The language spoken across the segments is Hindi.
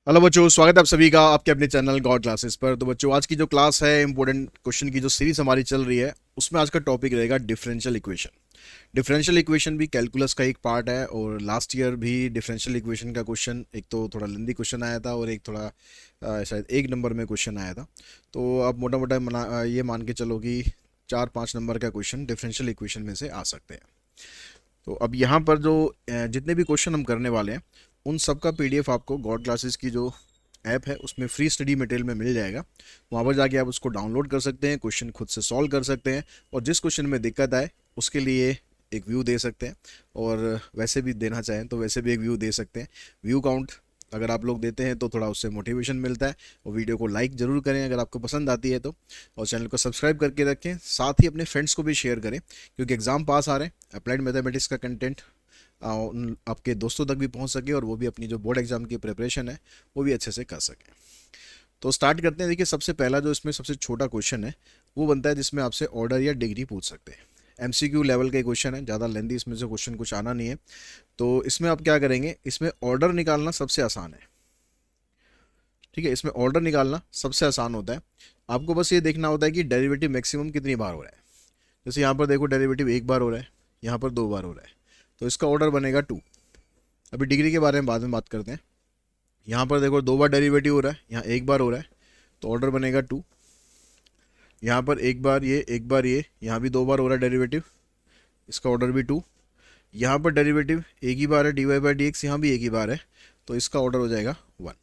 हेलो बच्चों, स्वागत है आप सभी का आपके अपने चैनल गॉड क्लासेस पर। तो बच्चों, आज की जो क्लास है इंपॉर्टेंट क्वेश्चन की जो सीरीज हमारी चल रही है, उसमें आज का टॉपिक रहेगा डिफरेंशियल इक्वेशन। डिफरेंशियल इक्वेशन भी कैलकुलस का एक पार्ट है और लास्ट ईयर भी डिफरेंशियल इक्वेशन का क्वेश्चन एक तो थोड़ा लेंदी क्वेश्चन आया था और एक थोड़ा शायद एक नंबर में क्वेश्चन आया था। तो आप मोटा मोटा ये मान के चलो कि 4-5 नंबर का क्वेश्चन डिफरेंशियल इक्वेशन में से आ सकते हैं। तो अब यहाँ पर जो जितने भी क्वेश्चन हम करने वाले हैं, उन सब का पीडीएफ आपको गॉड क्लासेस की जो ऐप है उसमें फ्री स्टडी मटेरियल में मिल जाएगा। वहाँ पर जाके आप उसको डाउनलोड कर सकते हैं, क्वेश्चन खुद से सॉल्व कर सकते हैं और जिस क्वेश्चन में दिक्कत आए उसके लिए एक व्यू दे सकते हैं, और वैसे भी देना चाहें तो वैसे भी एक व्यू दे सकते हैं। व्यू काउंट अगर आप लोग देते हैं तो थोड़ा उससे मोटिवेशन मिलता है। और वीडियो को लाइक ज़रूर करें अगर आपको पसंद आती है तो, और चैनल को सब्सक्राइब करके रखें। साथ ही अपने फ्रेंड्स को भी शेयर करें, क्योंकि एग्ज़ाम पास आ रहे हैं। अप्लाइड मैथमेटिक्स का कंटेंट आपके दोस्तों तक भी पहुंच सके और वो भी अपनी जो बोर्ड एग्जाम की प्रिपरेशन है वो भी अच्छे से कर सकें। तो स्टार्ट करते हैं। देखिए, सबसे पहला जो इसमें सबसे छोटा क्वेश्चन है वो बनता है जिसमें आपसे ऑर्डर या डिग्री पूछ सकते हैं। एमसीक्यू लेवल का क्वेश्चन है, ज़्यादा लेंदी इसमें से क्वेश्चन कुछ आना नहीं है। तो इसमें आप क्या करेंगे, इसमें ऑर्डर निकालना सबसे आसान है। ठीक है, इसमें ऑर्डर निकालना सबसे आसान होता है। आपको बस ये देखना होता है कि डेरिवेटिव मैक्सिमम कितनी बार हो रहा है। जैसे यहाँ पर देखो, डेरिवेटिव एक बार हो रहा है, यहाँ पर 2 बार हो रहा है, तो इसका ऑर्डर बनेगा 2। अभी डिग्री के बारे में बाद में बात करते हैं। यहाँ पर देखो 2 बार डेरिवेटिव हो रहा है, यहाँ एक बार हो रहा है, तो ऑर्डर बनेगा 2। यहाँ पर एक बार ये, एक बार ये, यहाँ भी 2 बार हो रहा है डेरिवेटिव, इसका ऑर्डर भी 2। यहाँ पर डेरिवेटिव एक ही बार है, D Y by D X, यहाँ भी एक ही बार है, तो इसका ऑर्डर हो जाएगा 1।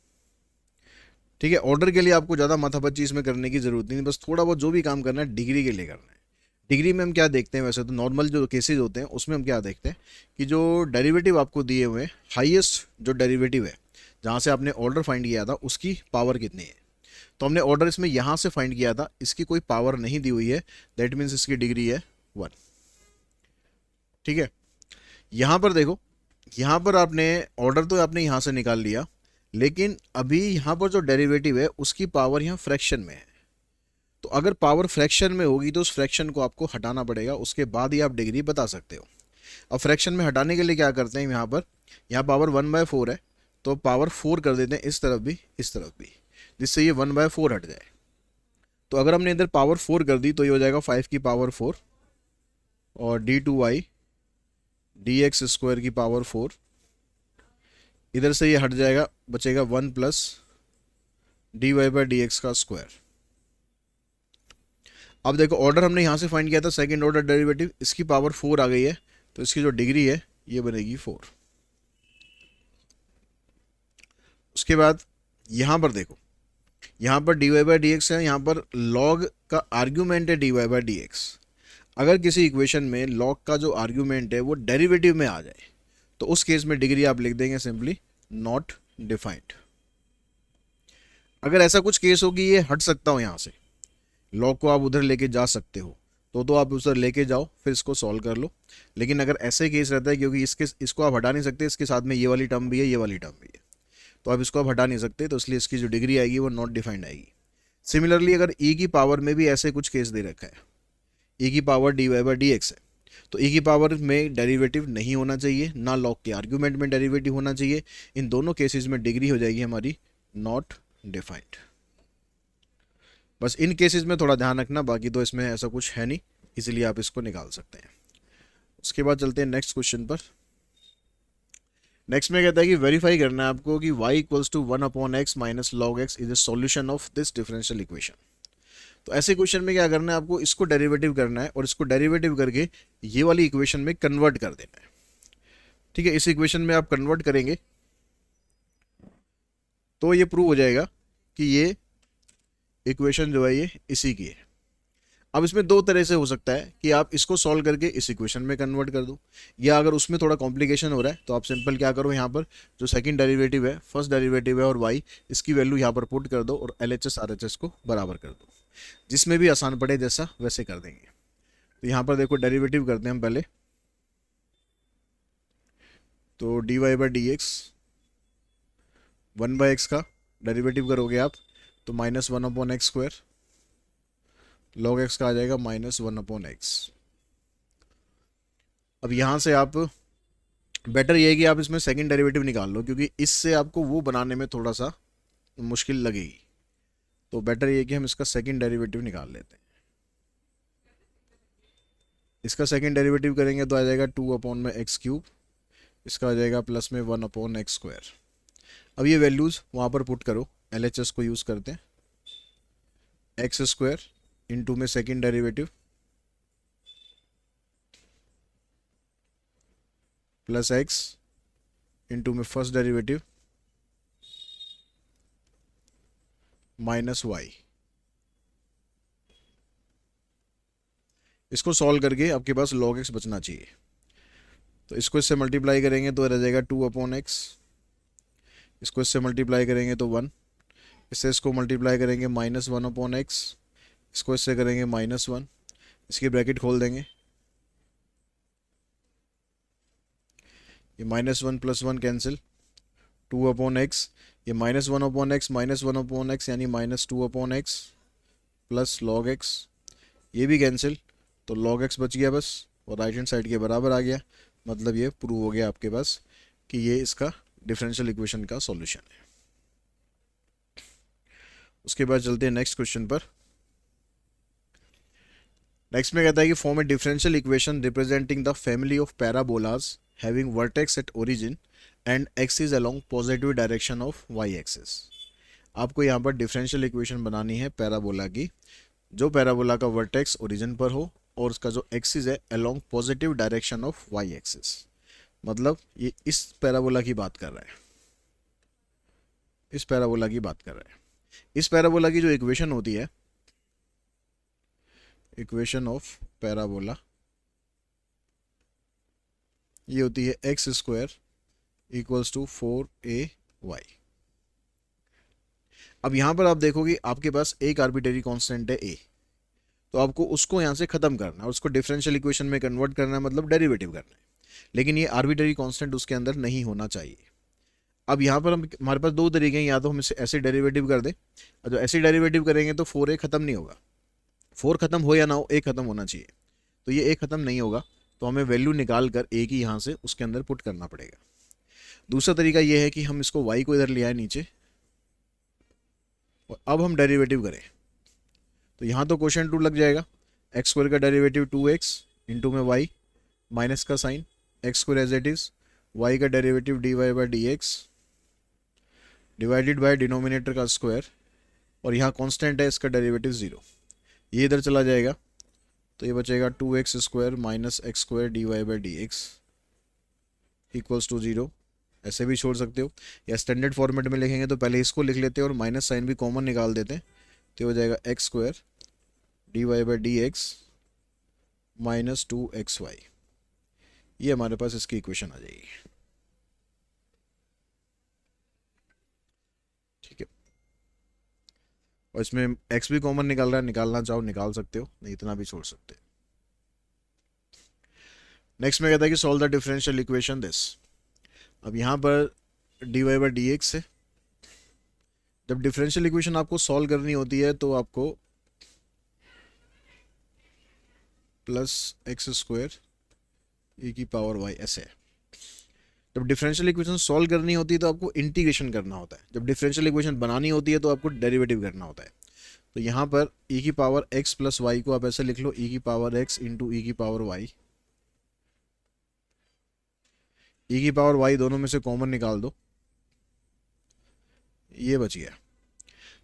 ठीक है, ऑर्डर के लिए आपको ज़्यादा माथापच्ची इसमें करने की जरूरत नहीं, बस थोड़ा बहुत जो भी काम करना है डिग्री के लिए करना है। डिग्री में हम क्या देखते हैं, वैसे तो नॉर्मल जो केसेस होते हैं उसमें हम क्या देखते हैं कि जो डेरिवेटिव आपको दिए हुए हैं, हाईएस्ट जो डेरिवेटिव है जहाँ से आपने ऑर्डर फाइंड किया था उसकी पावर कितनी है। तो हमने ऑर्डर इसमें यहाँ से फाइंड किया था, इसकी कोई पावर नहीं दी हुई है, दैट मीन्स इसकी डिग्री है 1। ठीक है, यहाँ पर देखो, यहाँ पर आपने ऑर्डर तो आपने यहाँ से निकाल लिया, लेकिन अभी यहाँ पर जो डेरिवेटिव है उसकी पावर यहाँ फ्रैक्शन में है। तो अगर पावर फ्रैक्शन में होगी तो उस फ्रैक्शन को आपको हटाना पड़ेगा, उसके बाद ही आप डिग्री बता सकते हो। अब फ्रैक्शन में हटाने के लिए क्या करते हैं, यहाँ पर यहाँ पावर 1/4 है, तो पावर 4 कर देते हैं इस तरफ भी इस तरफ भी, जिससे ये 1/4 हट जाए। तो अगर हमने इधर पावर 4 कर दी तो ये हो जाएगा 5 की पावर 4, और d2y dx² की पावर 4, इधर से ये हट जाएगा, बचेगा 1 प्लस dy/dx का स्क्वायर। अब देखो, ऑर्डर हमने यहाँ से फाइंड किया था सेकंड ऑर्डर डेरिवेटिव, इसकी पावर 4 आ गई है, तो इसकी जो डिग्री है ये बनेगी 4। उसके बाद यहाँ पर देखो, यहाँ पर dy/dx है, यहाँ पर log का आर्ग्यूमेंट है dy/dx। अगर किसी इक्वेशन में log का जो आर्ग्यूमेंट है वो डेरिवेटिव में आ जाए तो उस केस में डिग्री आप लिख देंगे सिंपली नॉट डिफाइंड। अगर ऐसा कुछ केस हो कि ये हट सकता हो यहाँ से, लॉग को आप उधर लेके जा सकते हो, तो आप उधर लेके जाओ, फिर इसको सॉल्व कर लो। लेकिन अगर ऐसे केस रहता है, क्योंकि इसको आप हटा नहीं सकते, इसके साथ में ये वाली टर्म भी है, ये वाली टर्म भी है, तो आप इसको आप हटा नहीं सकते, तो इसलिए इसकी जो डिग्री आएगी वो नॉट डिफाइंड आएगी। सिमिलरली अगर ई की पावर में भी ऐसे कुछ केस दे रखा है, ई की पावर dy/dx है, तो ई की पावर में डेरिवेटिव नहीं होना चाहिए, ना लॉग के आर्ग्यूमेंट में डेरिवेटिव होना चाहिए। इन दोनों केसेस में डिग्री हो जाएगी हमारी नॉट डिफाइंड। बस इन केसेस में थोड़ा ध्यान रखना, बाकी तो इसमें ऐसा कुछ है नहीं, इसीलिए आप इसको निकाल सकते हैं। उसके बाद चलते हैं नेक्स्ट क्वेश्चन पर। नेक्स्ट में कहता है कि वेरीफाई करना है आपको कि y equals to 1/x minus log x is a solution of this differential equation. तो ऐसे क्वेश्चन में क्या करना है, आपको इसको डेरिवेटिव करना है और इसको डेरिवेटिव करके ये वाली इक्वेशन में कन्वर्ट कर देना है। ठीक है, इस इक्वेशन में आप कन्वर्ट करेंगे तो ये प्रूव हो जाएगा कि ये इक्वेशन जो है ये इसी की है। अब इसमें दो तरह से हो सकता है कि आप इसको सॉल्व करके इस इक्वेशन में कन्वर्ट कर दो, या अगर उसमें थोड़ा कॉम्प्लिकेशन हो रहा है तो आप सिंपल क्या करो, यहाँ पर जो सेकंड डेरिवेटिव है, फर्स्ट डेरिवेटिव है और y, इसकी वैल्यू यहाँ पर पुट कर दो और LHS RHS को बराबर कर दो। जिसमें भी आसान पड़े जैसा वैसे कर देंगे। तो यहाँ पर देखो डेरिवेटिव करते हैं हम पहले, तो dy/dx 1/x का डेरिवेटिव करोगे आप तो -1/x², log x का आ जाएगा -1/x। अब यहाँ से आप, बेटर ये है कि आप इसमें सेकंड डेरिवेटिव निकाल लो, क्योंकि इससे आपको वो बनाने में थोड़ा सा मुश्किल लगेगी, तो बेटर ये कि हम इसका सेकंड डेरिवेटिव निकाल लेते हैं। इसका सेकंड डेरिवेटिव करेंगे तो आ जाएगा 2/x³, इसका आ जाएगा प्लस में 1/x²। अब ये वैल्यूज़ वहाँ पर पुट करो, LHS को यूज़ करते हैं। x² इंटू में second derivative plus x into में फर्स्ट डेरिवेटिव माइनस y। इसको सॉल्व करके आपके पास log x बचना चाहिए, तो इसको इससे मल्टीप्लाई करेंगे तो रह जाएगा 2/x, इसको इससे मल्टीप्लाई करेंगे तो 1, इससे इसको मल्टीप्लाई करेंगे -1/x, इसको इससे करेंगे -1, इसकी ब्रैकेट खोल देंगे, ये -1 + 1 कैंसिल, 2/x, ये -1/x -1/x यानी -2/x प्लस log x, ये भी कैंसिल, तो log x बच गया बस, और राइट हैंड साइड के बराबर आ गया। मतलब ये प्रूव हो गया आपके पास कि ये इसका डिफरेंशियल इक्वेशन का सॉल्यूशन है। उसके बाद चलते हैं नेक्स्ट क्वेश्चन पर। नेक्स्ट में कहता है कि form a differential equation representing the family of parabolas having vertex at origin and axis along positive direction of y axis. आपको यहाँ पर डिफरेंशियल इक्वेशन बनानी है पैराबोला की, जो पैराबोला का वर्टेक्स ओरिजिन पर हो और उसका जो एक्सिस है along positive direction of y axis. मतलब ये इस पैराबोला की बात कर रहा है, इस पैराबोला की बात कर रहा है। इस पैराबोला की जो इक्वेशन होती है, इक्वेशन ऑफ पैराबोला, ये होती है x² = 4ay। अब यहां पर आप देखोगे आपके पास एक आर्बिट्रेरी कांस्टेंट है a, तो आपको उसको यहां से खत्म करना है, उसको डिफरेंशियल इक्वेशन में कन्वर्ट करना है, मतलब डेरिवेटिव करना है। लेकिन ये आर्बिट्रेरी कांस्टेंट उसके अंदर नहीं होना चाहिए। अब यहाँ पर हमारे पास दो तरीके हैं, या तो हम इसे ऐसे डेरिवेटिव कर दें, और जो ऐसे डेरिवेटिव करेंगे तो 4a खत्म नहीं होगा, 4 खत्म हो या ना हो a खत्म होना चाहिए, तो ये a खत्म नहीं होगा, तो हमें वैल्यू निकाल कर a की यहाँ से उसके अंदर पुट करना पड़ेगा। दूसरा तरीका ये है कि हम इसको y को इधर ले आए नीचे, और अब हम डेरिवेटिव करें, तो यहाँ तो क्वेश्चन 2 लग जाएगा। x² का डेरिवेटिव 2x इंटू में y माइनस का sign, x² as it is, y का derivative dy/dx divided by denominator का स्क्वायर, और यहाँ कांस्टेंट है इसका डेरिवेटिव 0, ये इधर चला जाएगा, तो ये बचेगा 2x² minus x² dy/dx equals to 0। ऐसे भी छोड़ सकते हो, या स्टैंडर्ड फॉर्मेट में लिखेंगे तो पहले इसको लिख लेते हैं और माइनस साइन भी कॉमन निकाल देते हैं, तो हो जाएगा x² dy/dx माइनस 2xy। ये हमारे पास इसकी इक्वेशन आ जाएगी। ठीक है, और इसमें x भी कॉमन निकाल रहा है, निकालना चाहो निकाल सकते हो, नहीं इतना भी छोड़ सकते हो। नेक्स्ट में कहता है कि solve the differential equation this. अब यहाँ पर dy/dx है, जब डिफरेंशियल इक्वेशन आपको सॉल्व करनी होती है तो आपको +x² e⁻y ऐसे है। जब डिफरेंशियल इक्वेशन सॉल्व करनी होती है तो आपको इंटीग्रेशन करना होता है, जब डिफरेंशियल इक्वेशन बनानी होती है तो आपको डेरिवेटिव करना होता है। तो यहाँ पर e⁻x + y को आप ऐसे लिख लो, e⁻x इंटू e⁻y, e⁻y दोनों में से कॉमन निकाल दो, ये बच गया।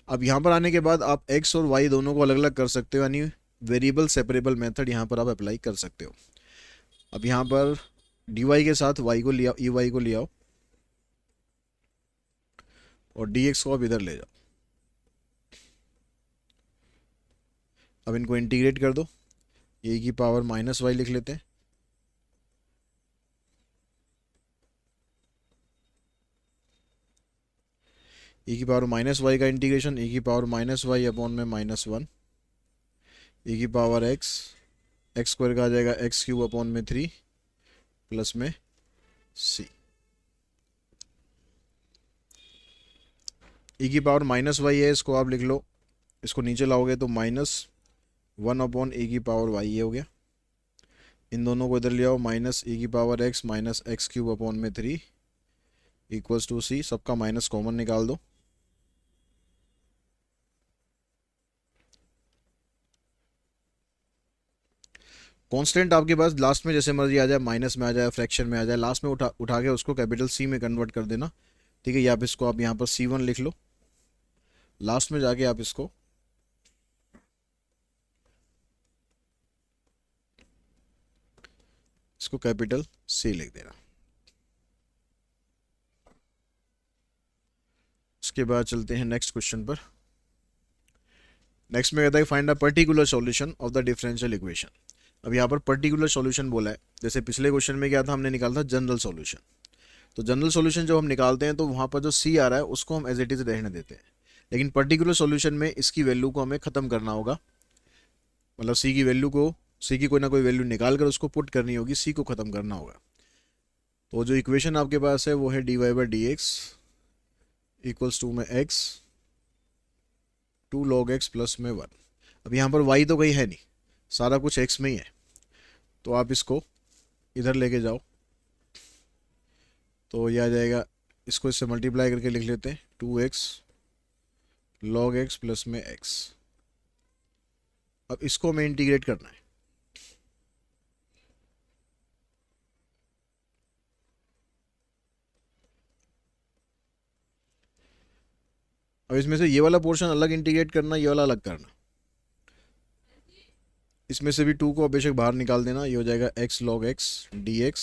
अब यहाँ पर आने के बाद आप x और y दोनों को अलग अलग कर सकते हो, यानी वेरिएबल सेपरेबल मेथड यहाँ पर आप अप्लाई कर सकते हो। अब यहाँ पर dy के साथ y को लिया, ey को ले आओ, और dx को आप इधर ले जाओ। अब इनको इंटीग्रेट कर दो, ये e⁻−y लिख लेते हैं, e⁻−y का इंटीग्रेशन e⁻−y अपॉन में -1, e⁻x, x² का आ जाएगा x³ अपॉन में 3 प्लस में c, e⁻−y है, इसको आप लिख लो, इसको नीचे लाओगे तो -1 अपॉन e⁻y ये हो गया। इन दोनों को इधर ले आओ, minus e⁻x minus x³ upon में 3 इक्वल्स टू c, सबका माइनस कॉमन निकाल दो, कांस्टेंट आपके पास लास्ट में जैसे मर्जी आ जाए, माइनस में आ जाए, फ्रैक्शन में आ जाए, लास्ट में उठा उठा के उसको कैपिटल सी में कन्वर्ट कर देना, ठीक है। या आप इसको आप यहाँ पर C1 लिख लो, लास्ट में जाके आप इसको कैपिटल C लिख देना। उसके बाद चलते हैं नेक्स्ट क्वेश्चन पर। नेक्स्ट में कहता है find a particular solution of the differential equation. अब यहाँ पर पर्टिकुलर सॉल्यूशन बोला है, जैसे पिछले क्वेश्चन में क्या था, हमने निकाला था जनरल सॉल्यूशन। तो जनरल सॉल्यूशन जब हम निकालते हैं तो वहाँ पर जो सी आ रहा है उसको हम एज इट इज रहने देते हैं, लेकिन पर्टिकुलर सॉल्यूशन में इसकी वैल्यू को हमें ख़त्म करना होगा, मतलब सी की वैल्यू को, सी की कोई ना कोई वैल्यू निकाल कर उसको पुट करनी होगी, सी को ख़त्म करना होगा। तो जो इक्वेशन आपके पास है वो है dy/dx इक्वल्स टू में x 2 log x प्लस में 1। अब यहाँ पर y तो कहीं है नहीं, सारा कुछ x में ही है, तो आप इसको इधर लेके जाओ तो ये आ जाएगा, इसको इससे मल्टीप्लाई करके लिख लेते हैं 2x log x प्लस में x। अब इसको हमें इंटीग्रेट करना है। अब इसमें से ये वाला पोर्शन अलग इंटीग्रेट करना, ये वाला अलग करना। इसमें से भी 2 को बेशक बाहर निकाल देना, ये हो जाएगा x log x dx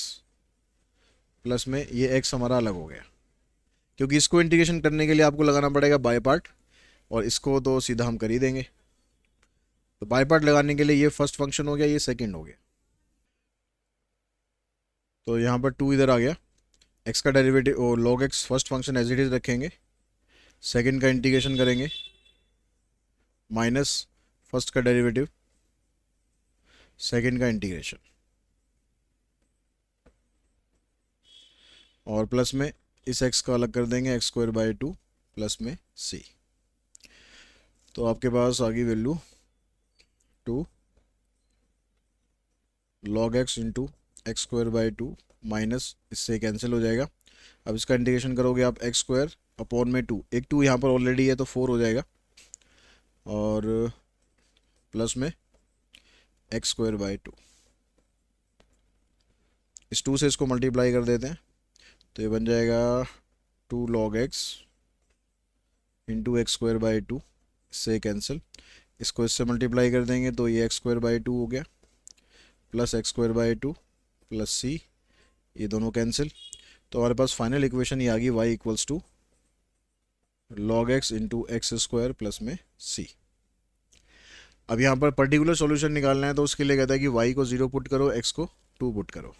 plus में ये x हमारा अलग हो गया, क्योंकि इसको इंटीग्रेशन करने के लिए आपको लगाना पड़ेगा बाय पार्ट, और इसको तो सीधा हम कर ही देंगे। तो बाय पार्ट लगाने के लिए ये फर्स्ट फंक्शन हो गया, ये सेकंड हो गया। तो यहाँ पर 2 इधर आ गया, x का डेरिवेटिव और log x first function as it is रखेंगे, सेकंड का इंटीग्रेशन करेंगे माइनस फर्स्ट का डेरिवेटिव, सेकंड का इंटीग्रेशन, और प्लस में इस x को अलग कर देंगे x² प्लस में c। तो आपके पास आ गई value 2 log x into x² minus, इससे कैंसिल हो जाएगा। अब इसका इंटीग्रेशन करोगे आप x² अपॉन में 2, एक 2 यहाँ पर ऑलरेडी है तो 4 हो जाएगा, और प्लस में x²/2। इस 2 से इसको मल्टीप्लाई कर देते हैं तो ये बन जाएगा 2 log x इंटू x²/2, इससे कैंसिल, इसको इससे मल्टीप्लाई कर देंगे तो ये x²/2 हो गया, प्लस x² प्लस c, ये दोनों कैंसिल। तो हमारे पास फाइनल इक्वेशन ये आ गई y equals to log x into x² plus में c। अब यहाँ पर पर्टिकुलर सॉल्यूशन निकालना है तो उसके लिए कहता है कि y को 0 पुट करो, x को 2 पुट करो।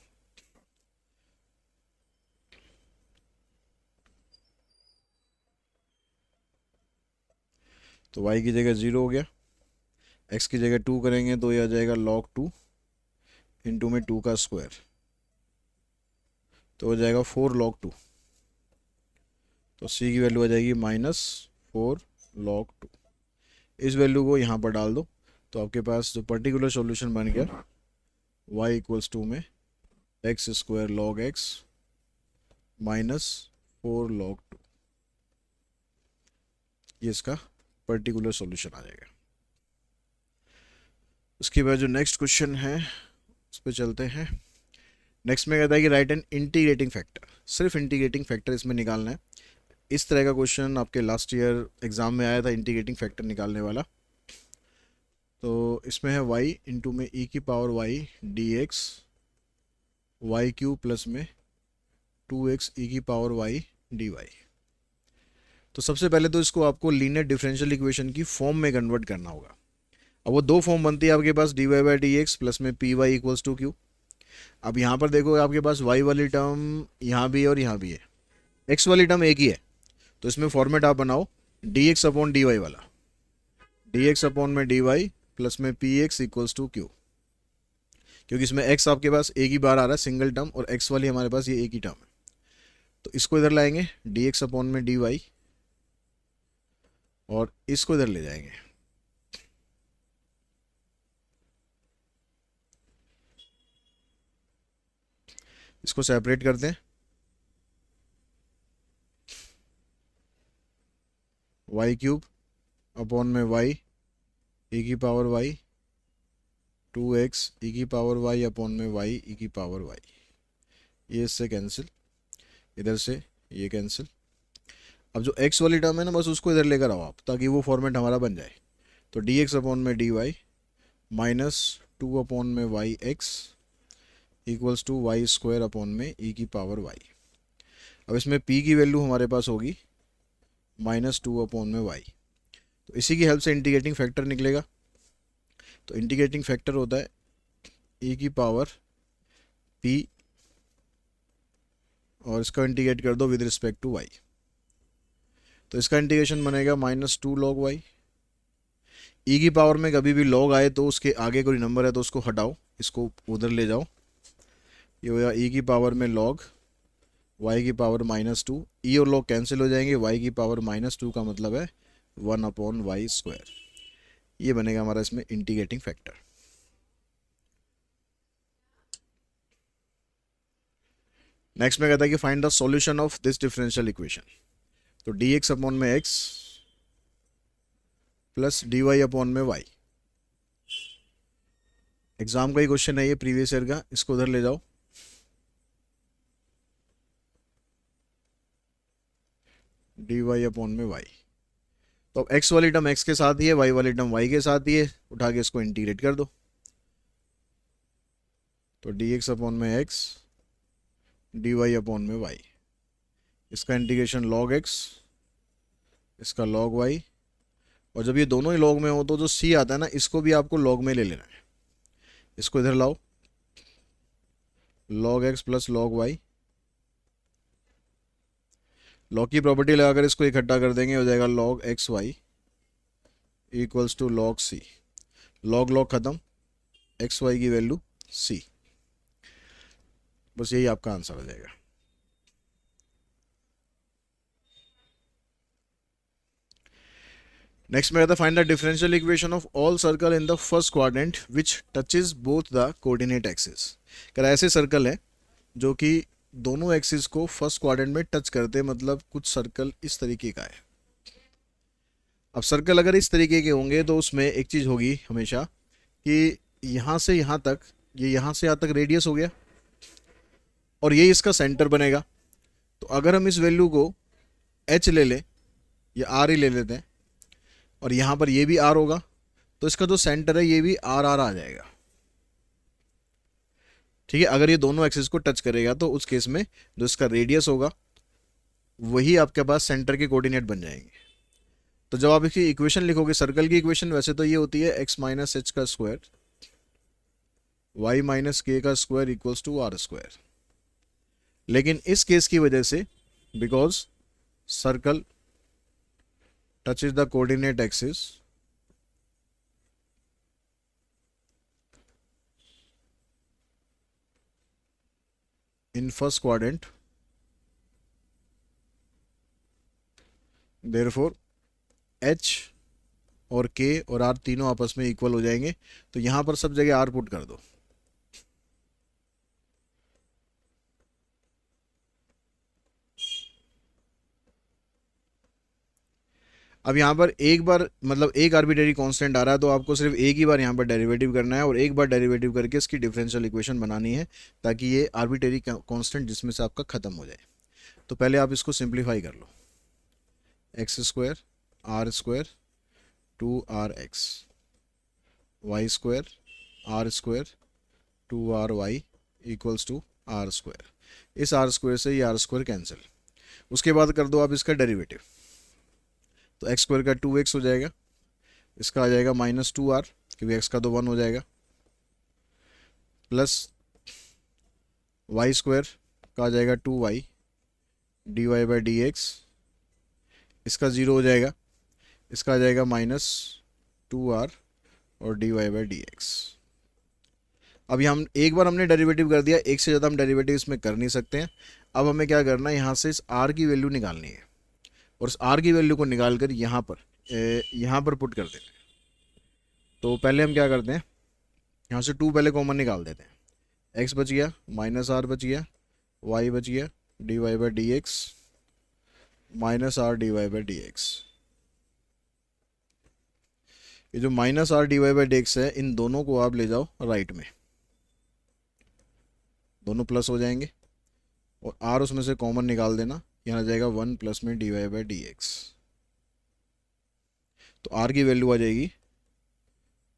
तो y की जगह 0 हो गया, x की जगह 2 करेंगे तो ये आ जाएगा log 2 इंटू में 2 का स्क्वायर, तो हो जाएगा 4 log 2। तो c की वैल्यू आ जाएगी -4 log 2। इस वैल्यू को यहाँ पर डाल दो तो आपके पास जो पर्टिकुलर सॉल्यूशन बन गया y इक्वल्स टू में x² log x -4 log 2, ये इसका पर्टिकुलर सॉल्यूशन आ जाएगा। उसके बाद जो नेक्स्ट क्वेश्चन है उस पर चलते हैं। नेक्स्ट में कहता है कि राइट एन इंटीग्रेटिंग फैक्टर, सिर्फ इंटीग्रेटिंग फैक्टर इसमें निकालना है। इस तरह का क्वेश्चन आपके लास्ट ईयर एग्जाम में आया था, इंटीग्रेटिंग फैक्टर निकालने वाला। तो इसमें है y इंटू में e की power y dx y³ plus में 2x e की पावर y dy। तो सबसे पहले तो इसको आपको लीनियर डिफरेंशियल इक्वेशन की फॉर्म में कन्वर्ट करना होगा। अब वो दो फॉर्म बनती है आपके पास dy/dx प्लस में py इक्वल्स टू q। अब यहाँ पर देखो आपके पास y वाली टर्म यहाँ भी है और यहाँ भी है, x वाली टर्म एक ही है, तो इसमें फॉर्मेट आप बनाओ dx अपॉन dy वाला, dx अपॉन में dy प्लस में px इक्वल्स टू q, क्योंकि इसमें x आपके पास एक ही बार आ रहा है सिंगल टर्म, और x वाली हमारे पास ये एक ही टर्म है। तो इसको इधर लाएंगे dx अपॉन में dy, और इसको इधर ले जाएंगे। इसको सेपरेट करते हैं, y³ अपॉन में y e की पावर y 2x ई की पावर वाई अपॉन में वाई ई की पावर वाई, ये इससे कैंसिल, इधर से ये कैंसिल। अब जो x वाली टर्म है ना, बस उसको इधर लेकर आओ आप, ताकि वो फॉर्मेट हमारा बन जाए। तो dx अपॉन में dy माइनस 2 अपॉन में y x equals to y square upon में ई की पावर वाई। अब इसमें p की वैल्यू हमारे पास होगी -2 अपॉन में y। तो इसी की हेल्प से इंटीग्रेटिंग फैक्टर निकलेगा। तो इंटीग्रेटिंग फैक्टर होता है e की पावर p, और इसका इंटीग्रेट कर दो विद रिस्पेक्ट टू y। तो इसका इंटीग्रेशन बनेगा -2 log y। e की पावर में कभी भी log आए तो उसके आगे कोई नंबर है तो उसको हटाओ, इसको उधर ले जाओ। ये होगा e की पावर में log y की पावर -2, e और log कैंसिल हो जाएंगे, y की पावर -2 का मतलब है 1 अपॉन वाई स्क्वायर। ये बनेगा हमारा इसमें इंटीग्रेटिंग फैक्टर। नेक्स्ट में कहता है कि find the solution of this differential equation. तो dx अपॉन में x प्लस dy अपॉन में y। एग्जाम का ही क्वेश्चन है ये, प्रीवियस ईयर का, इसको उधर ले जाओ। dy अपॉन में y। तो अब x वाली टर्म x के साथ ही है, y वाली टर्म y के साथ ही है, उठा के इसको इंटीग्रेट कर दो। तो dx अपॉन में x dy अपॉन में y, इसका इंटीग्रेशन log x, इसका log y। और जब ये दोनों ही log में हो तो जो c आता है ना, इसको भी आपको log में ले लेना है। इसको इधर लाओ, log x plus log y। log की प्रॉपर्टी लगाकर इसको इकट्ठा कर देंगे, हो जाएगा log x y equals to log c। log log खत्म, x y की वैल्यू c। बस यही आपका आंसर हो जाएगा। नेक्स्ट में आता है find the differential equation of all circle in the first quadrant which touches both the coordinate axis. कर ऐसे सर्कल है जो कि दोनों एक्सिस को फर्स्ट क्वाड्रेंट में टच करते हैं, मतलब कुछ सर्कल इस तरीके का है। अब सर्कल अगर इस तरीके के होंगे तो उसमें एक चीज़ होगी हमेशा कि यहाँ से यहाँ तक, ये यहाँ से यहाँ तक रेडियस हो गया और ये इसका सेंटर बनेगा। तो अगर हम इस वैल्यू को h ले लें या r ही ले लेते हैं, और यहाँ पर ये भी r होगा, तो इसका जो सेंटर है ये भी r r आ जाएगा। ठीक है, अगर ये दोनों एक्सिस को टच करेगा तो उस केस में जो इसका रेडियस होगा वही आपके पास सेंटर के कोऑर्डिनेट बन जाएंगे। तो जब आप इसकी इक्वेशन लिखोगे, सर्कल की इक्वेशन वैसे तो ये होती है x माइनस एच का स्क्वायर y माइनस के का square equals to r square. लेकिन इस केस की वजह से, because circle touches the coordinate axis, in first quadrant, therefore h और k और r तीनों आपस में इक्वल हो जाएंगे। तो यहां पर सब जगह r पुट कर दो। अब यहाँ पर एक बार, मतलब एक आर्बिट्रेरी कांस्टेंट आ रहा है, तो आपको सिर्फ एक ही बार यहाँ पर डेरिवेटिव करना है और एक बार डेरिवेटिव करके इसकी डिफरेंशियल इक्वेशन बनानी है, ताकि ये आर्बिट्रेरी कांस्टेंट जिसमें से आपका ख़त्म हो जाए। तो पहले आप इसको सिंप्लीफाई कर लो, x square r square 2rx y square r square 2ry equals to r square. इस आर स्क्वायर से ये आर स्क्वायर कैंसिल। उसके बाद कर दो आप इसका डेरिवेटिव, तो एक्स स्क्वायर का 2x हो जाएगा, इसका आ जाएगा -2r क्योंकि x का तो 1 हो जाएगा, प्लस वाई स्क्वायर का आ जाएगा 2y dy by D x, इसका 0 हो जाएगा, इसका आ जाएगा -2r और dy बाई डी एक्स। अब हम एक बार हमने डेरिवेटिव कर दिया, एक से ज़्यादा हम डेरिवेटिव इसमें कर नहीं सकते हैं। अब हमें क्या करना है, यहाँ से इस r की वैल्यू निकालनी है और इस r की वैल्यू को निकाल कर यहाँ पर पुट कर देते हैं। तो पहले हम क्या करते हैं, यहाँ से 2 पहले कॉमन निकाल देते हैं, x बच गया, -r बच गया, y बच गया, dy by D x -r dy by D x. ये जो minus r d Y by D x है, इन दोनों को आप ले जाओ राइट में, दोनों प्लस हो जाएंगे और आर उसमें से कॉमन निकाल देना, यहाँ आ जाएगा 1 प्लस में d Y by D x. तो आर की वैल्यू आ जाएगी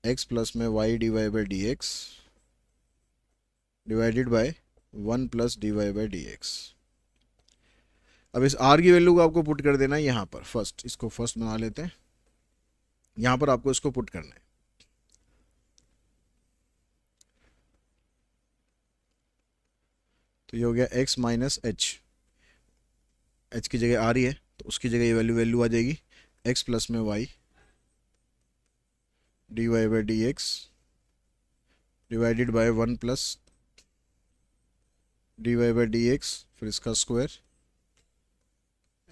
एक्स प्लस में y d Y by D x divided by 1 plus d Y by D x. अब इस आर की वैल्यू को आपको पुट कर देना है यहाँ पर, फर्स्ट इसको फर्स्ट बना लेते हैं, यहाँ पर आपको इसको पुट करना है। तो ये हो गया x माइनस एच की जगह आ रही है तो उसकी जगह ये वैल्यू आ जाएगी x प्लस में y d Y by D x divided by 1 plus d Y by D x, फिर इसका स्क्वायर,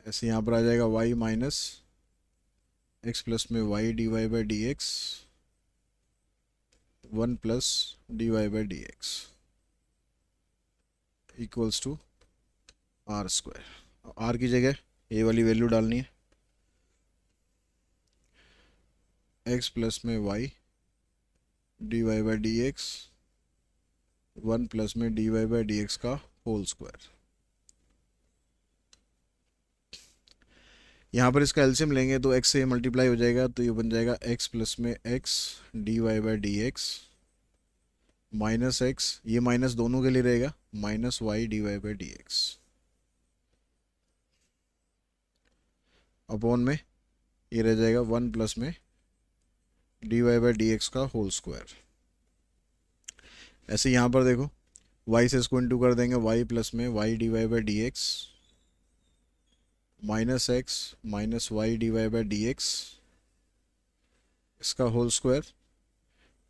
ऐसे यहाँ पर आ जाएगा y माइनस एक्स प्लस में y d Y by D x 1 plus d Y by D x equals to r square. R की जगह ये वाली वैल्यू डालनी है, x प्लस में y d Y by D x 1 plus में d Y by D x का होल स्क्वायर। यहाँ पर इसका एलसीएम लेंगे तो x से मल्टीप्लाई हो जाएगा, तो ये बन जाएगा x प्लस में x d Y by D x minus x, ये माइनस दोनों के लिए रहेगा, minus y d Y by D x upon में ये रह जाएगा 1 प्लस में d Y by D x का होल स्क्वायर। ऐसे यहाँ पर देखो y से इसको इंटू कर देंगे, y प्लस में y d Y by D x minus x minus y d Y by D x इसका whole square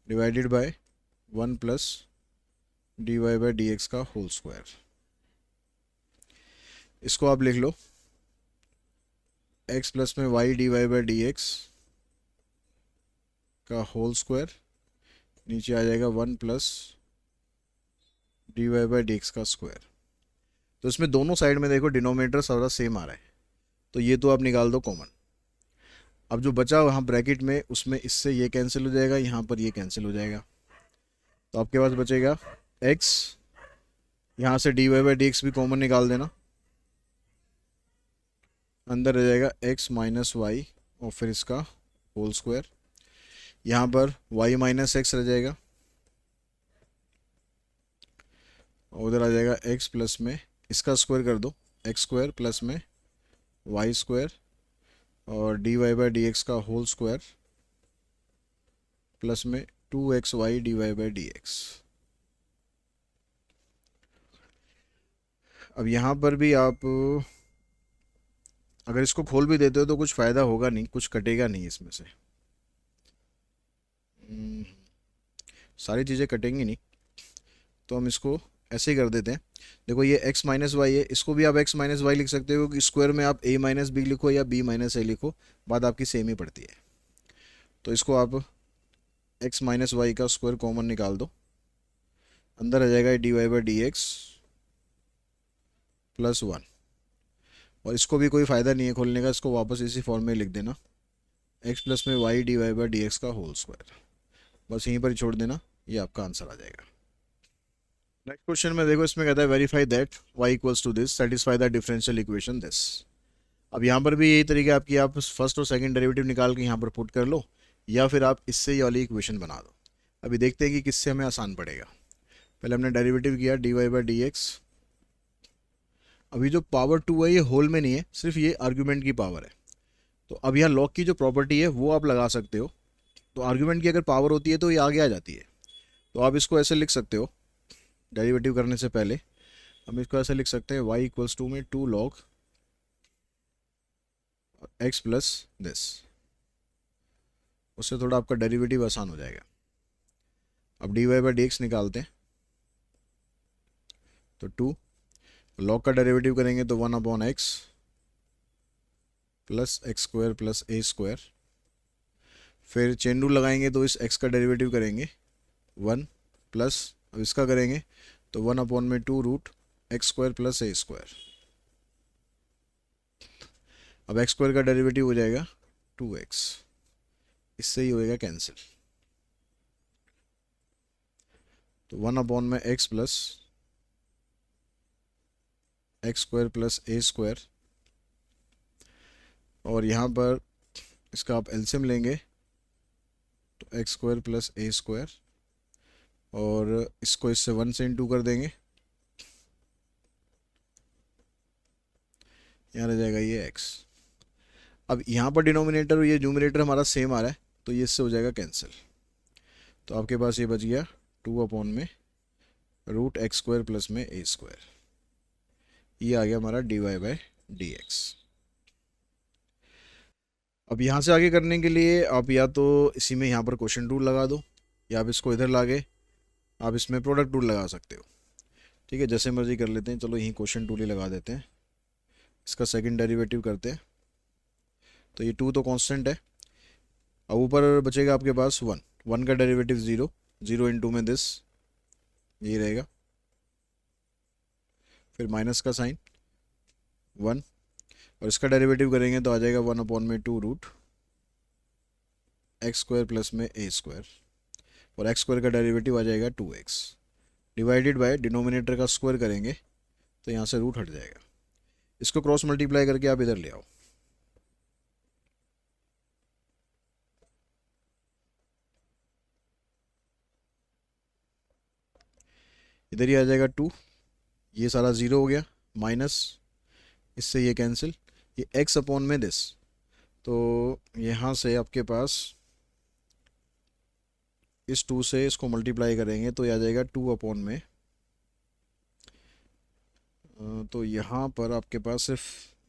divided by 1 plus d Y by D x का होल स्क्वायर। इसको आप लिख लो x प्लस में y d Y by D x का होल स्क्वायर, नीचे आ जाएगा 1 plus d Y by D x का स्क्वायर। तो इसमें दोनों साइड में देखो डिनोमिनेटर सारा सेम आ रहा है, तो ये तो आप निकाल दो कॉमन। अब जो बचा वहाँ ब्रैकेट में उसमें इससे ये कैंसिल हो जाएगा, यहाँ पर ये कैंसिल हो जाएगा, तो आपके पास बचेगा x, यहाँ से d Y by D x भी कॉमन निकाल देना, अंदर रह जाएगा x माइनस वाई और फिर इसका होल स्क्वायर, यहाँ पर y माइनस एक्स रह जाएगा और उधर आ जाएगा x प्लस में इसका स्क्वायर कर दो x स्क्वायर प्लस में वाई स्क्वायर और d Y by D x का होल स्क्वायर प्लस में 2x y d Y by D x. अब यहाँ पर भी आप अगर इसको खोल भी देते हो तो कुछ फ़ायदा होगा नहीं, कुछ कटेगा नहीं इसमें से, सारी चीज़ें कटेंगी नहीं, तो हम इसको ऐसे ही कर देते हैं। देखो ये x माइनस वाई है, इसको भी आप x माइनस वाई लिख सकते हो कि स्क्वायर में आप a माइनस बी लिखो या b माइनस ए लिखो, बात आपकी सेम ही पड़ती है। तो इसको आप x माइनस वाई का स्क्वायर कॉमन निकाल दो, अंदर आ जाएगा d Y by D x plus 1, और इसको भी कोई फ़ायदा नहीं है खोलने का, इसको वापस इसी फॉर्म में लिख देना x प्लस में y d Y by D x का होल स्क्वायर, बस यहीं पर छोड़ देना, ये आपका आंसर आ जाएगा। नेक्स्ट क्वेश्चन में देखो इसमें कहता है verify that y equals to this satisfy the differential equation this. अब यहाँ पर भी यही तरीका आपकी, आप फर्स्ट और सेकंड डेरिवेटिव निकाल के यहाँ पर पुट कर लो या फिर आप इससे ये वाली इक्वेशन बना दो। अभी देखते हैं कि किससे हमें आसान पड़ेगा। पहले हमने डेरिवेटिव किया d Y by D x, अभी जो पावर 2 है ये होल में नहीं है, सिर्फ ये आर्ग्यूमेंट की पावर है। तो अब यहाँ लॉग की जो प्रॉपर्टी है वो आप लगा सकते हो, तो आर्ग्यूमेंट की अगर पावर होती है तो ये आगे आ जाती है। तो आप इसको ऐसे लिख सकते हो, डेरिवेटिव करने से पहले हम इसको ऐसे लिख सकते हैं y इक्वल्स टू में 2 log x प्लस दिस, उससे थोड़ा आपका डेरिवेटिव आसान हो जाएगा। अब d Y by D x निकालते हैं, तो 2 log का डेरिवेटिव करेंगे तो 1 upon x plus x square plus a square, फिर चेन रूल लगाएंगे तो इस x का डेरिवेटिव करेंगे 1 प्लस, अब इसका करेंगे तो 1 अपॉन में 2 root x square plus a square. अब एक्स स्क्वायर का डेरिवेटिव हो जाएगा 2x इससे ही होएगा कैंसिल। तो 1/x plus x square plus a square, और यहाँ पर इसका आप एलसीएम लेंगे तो x square plus a square, और इसको इससे 1 से इंटू कर देंगे, यहाँ रह जाएगा ये x। अब यहाँ पर डिनोमिनेटर और ये न्यूमिनेटर हमारा सेम आ रहा है, तो ये इससे हो जाएगा कैंसिल। तो आपके पास ये बच गया 2/√x² प्लस में a स्क्वायर। ये आ गया हमारा dy/dx। अब यहाँ से आगे करने के लिए आप या तो इसी में यहाँ पर क्वेश्चन रूल लगा दो, या आप इसको इधर लाके आप इसमें प्रोडक्ट रूल लगा सकते हो। ठीक है, जैसे मर्जी कर लेते हैं। चलो यहीं क्वेश्चन रूल ही लगा देते हैं। इसका सेकंड डेरिवेटिव करते हैं। तो ये 2 तो कांस्टेंट है। अब ऊपर बचेगा आपके पास 1 का डेरिवेटिव 0 इंटू में दिस, यही रहेगा, फिर माइनस का साइन 1, और इसका डेरिवेटिव करेंगे तो आ जाएगा 1/2√x² प्लस में a स्क्वायर, और x स्क्वायर का डेरिवेटिव आ जाएगा 2x, डिवाइडेड बाय डिनोमिनेटर का स्क्वायर करेंगे तो यहाँ से रूट हट जाएगा। इसको क्रॉस मल्टीप्लाई करके आप इधर ले आओ। इधर ही आ जाएगा 2, ये सारा 0 हो गया, माइनस इससे ये कैंसिल, ये x अपॉन में दिस, तो यहाँ से आपके पास इस 2 से इसको मल्टीप्लाई करेंगे तो ये आ जाएगा 2 अपॉन में, तो यहाँ पर आपके पास सिर्फ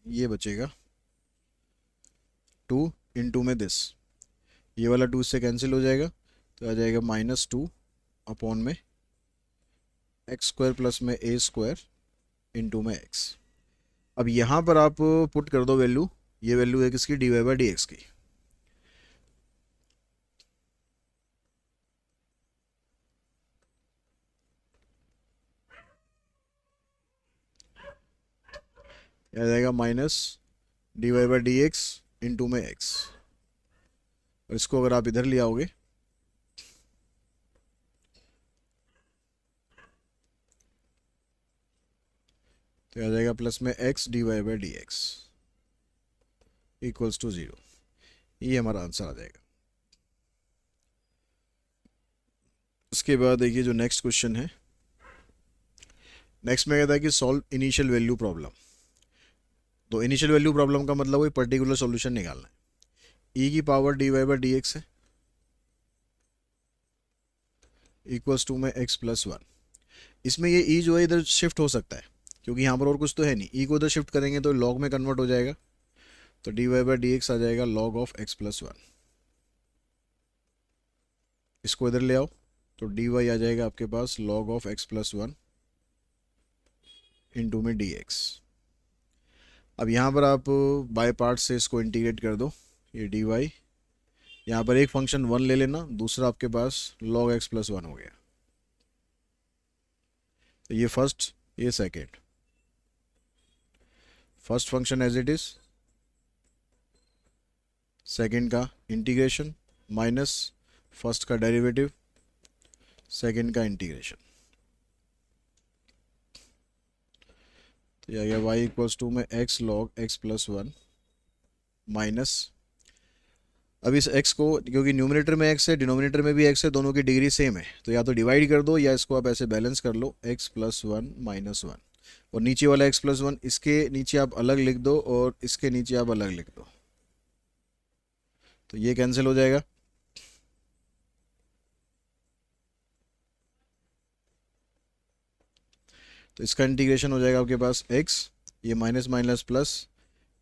ये बचेगा 2 इंटू में दिस, ये वाला 2 से कैंसिल हो जाएगा, तो आ जाएगा -2 अपॉन में एक्स स्क्वायर प्लस में ए स्क्वायर इंटू में x। अब यहाँ पर आप पुट कर दो वैल्यू, ये वैल्यू है किसकी, dy/dx की। आ जाएगा -dy/dx इंटू में x, और इसको अगर आप इधर ले आओगे तो आ जाएगा प्लस में x dy/dx इक्वल्स टू 0। ये हमारा आंसर आ जाएगा। उसके बाद देखिए जो नेक्स्ट क्वेश्चन है, नेक्स्ट में कहता है कि सॉल्व इनिशियल वैल्यू प्रॉब्लम। तो इनिशियल वैल्यू प्रॉब्लम का मतलब कोई पर्टिकुलर सॉल्यूशन निकालना है। e की पावर dy/dx है इक्वल्स टू में x प्लस 1। इसमें ये e जो है इधर शिफ्ट हो सकता है, क्योंकि यहाँ पर और कुछ तो है नहीं। e को इधर शिफ्ट करेंगे तो लॉग में कन्वर्ट हो जाएगा, तो dy/dx आ जाएगा log ऑफ x प्लस 1। इसको इधर ले आओ तो dy आ जाएगा आपके पास log of x plus 1 into में dx। अब यहाँ पर आप बाय पार्ट से इसको इंटीग्रेट कर दो, ये dy, यहाँ पर एक फंक्शन 1 ले लेना, दूसरा आपके पास log x प्लस 1 हो गया। तो ये फर्स्ट, ये second, first function as it is, second का इंटीग्रेशन माइनस फर्स्ट का डेरिवेटिव, सेकेंड का इंटीग्रेशन, तो यह आ गया y इक्वल्स टू में x log x plus 1 minus, अब इस x को, क्योंकि न्यूमिनेटर में x है डिनोमिनेटर में भी x है, दोनों की डिग्री सेम है, तो या तो डिवाइड कर दो या इसको आप ऐसे बैलेंस कर लो, x प्लस 1 माइनस 1, और नीचे वाला x प्लस 1 इसके नीचे आप अलग लिख दो और इसके नीचे आप अलग लिख दो, तो ये कैंसिल हो जाएगा। तो इसका इंटीग्रेशन हो जाएगा आपके पास x, ये माइनस माइनस प्लस,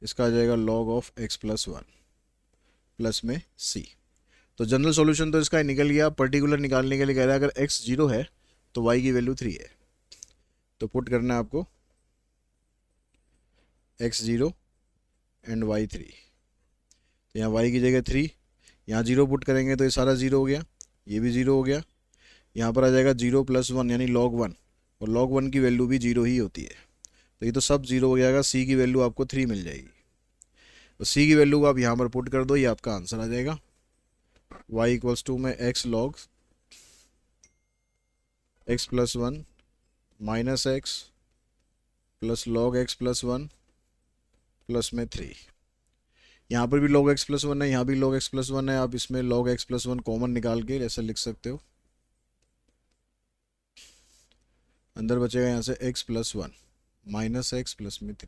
इसका आ जाएगा log of x plus 1 plus में c। तो जनरल सॉल्यूशन तो इसका निकल गया। पर्टिकुलर निकालने के लिए कह रहा है अगर x 0 है तो y की वैल्यू 3 है, तो पुट करना है आपको x 0 एंड y 3। तो यहाँ y की जगह 3, यहाँ 0 पुट करेंगे तो ये सारा 0 हो गया, ये भी 0 हो गया, यहाँ पर आ जाएगा 0 प्लस 1 यानी log 1, और log 1 की वैल्यू भी 0 ही होती है, तो ये तो सब 0 हो जाएगा। c की वैल्यू आपको 3 मिल जाएगी, तो c की वैल्यू को आप यहाँ पर पुट कर दो, ये आपका आंसर आ जाएगा। y इक्वल्स टू में x log x plus one minus x plus log x plus one plus में 3। यहाँ पर भी log x प्लस वन है, यहाँ भी log x प्लस वन है। आप इसमें log x plus one common निकाल के ऐसा लिख सकते हो, अंदर बचेगा यहाँ से x plus one minus x plus में 3,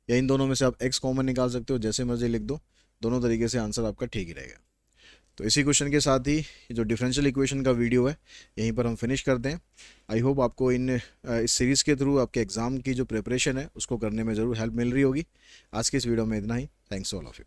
या इन दोनों में से आप x कॉमन निकाल सकते हो, जैसे मर्जी लिख दो, दोनों तरीके से आंसर आपका ठीक ही रहेगा। तो इसी क्वेश्चन के साथ ही ये जो डिफरेंशियल इक्वेशन का वीडियो है यहीं पर हम फिनिश करते हैं। आई होप आपको इस सीरीज़ के थ्रू आपके एग्ज़ाम की जो प्रिपरेशन है उसको करने में ज़रूर हेल्प मिल रही होगी। आज के इस वीडियो में इतना ही। Thanks all of you.